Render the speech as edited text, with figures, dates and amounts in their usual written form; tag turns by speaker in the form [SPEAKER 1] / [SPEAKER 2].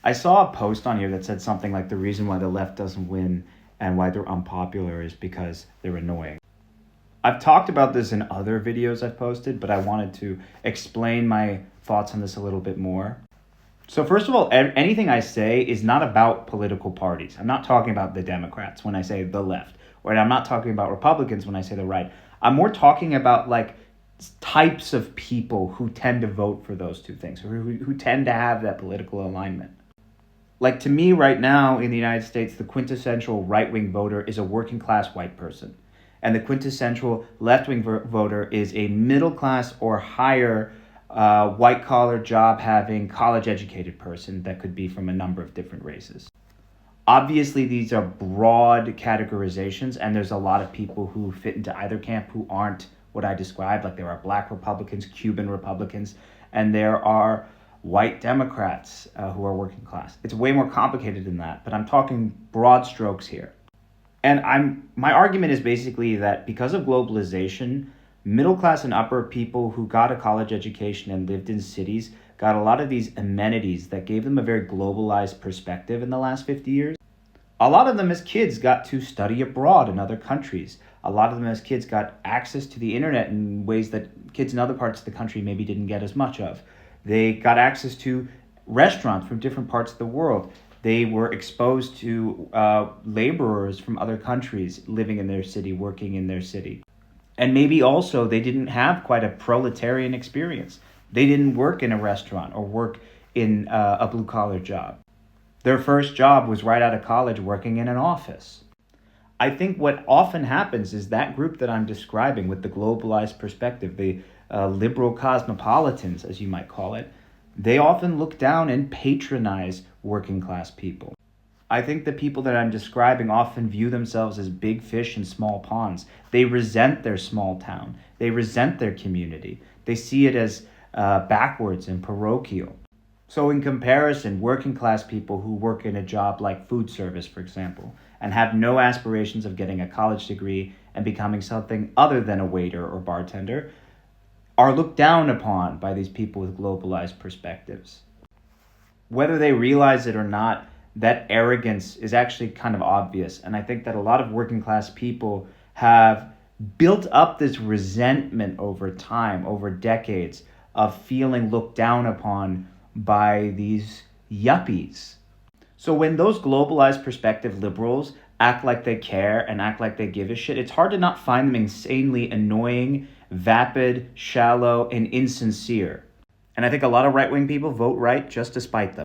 [SPEAKER 1] I saw a post on here that said something like the reason why the left doesn't win and why they're unpopular is because they're annoying. I've talked about this in other videos I've posted, but I wanted to explain my thoughts on this a little bit more. So first of all, anything I say is not about political parties. I'm not talking about the Democrats when I say the left, or I'm not talking about Republicans when I say the right. I'm more talking about like types of people who tend to vote for those two things, or who tend to have that political alignment. Like to me right now in the United States, the quintessential right-wing voter is a working class white person. And the quintessential left-wing voter is a middle class or higher white collar job having college educated person that could be from a number of different races. Obviously, these are broad categorizations, and there's a lot of people who fit into either camp who aren't what I described. Like there are black Republicans, Cuban Republicans, and there are white Democrats who are working class. It's way more complicated than that, but I'm talking broad strokes here. And my argument is basically that because of globalization, middle class and upper people who got a college education and lived in cities got a lot of these amenities that gave them a very globalized perspective in the last 50 years. A lot of them as kids got to study abroad in other countries. A lot of them as kids got access to the internet in ways that kids in other parts of the country maybe didn't get as much of. They got access to restaurants from different parts of the world. They were exposed to laborers from other countries living in their city, working in their city. And maybe also they didn't have quite a proletarian experience. They didn't work in a restaurant or work in a blue-collar job. Their first job was right out of college working in an office. I think what often happens is that group that I'm describing with the globalized perspective, the liberal cosmopolitans, as you might call it, they often look down and patronize working class people. I think the people that I'm describing often view themselves as big fish in small ponds. They resent their small town. They resent their community. They see it as backwards and parochial. So in comparison, working class people who work in a job like food service, for example, and have no aspirations of getting a college degree and becoming something other than a waiter or bartender, are looked down upon by these people with globalized perspectives. Whether they realize it or not, that arrogance is actually kind of obvious. And I think that a lot of working class people have built up this resentment over time, over decades, of feeling looked down upon by these yuppies. So when those globalized perspective liberals act like they care and act like they give a shit, it's hard to not find them insanely annoying, vapid, shallow, and insincere. And I think a lot of right-wing people vote right just to spite them.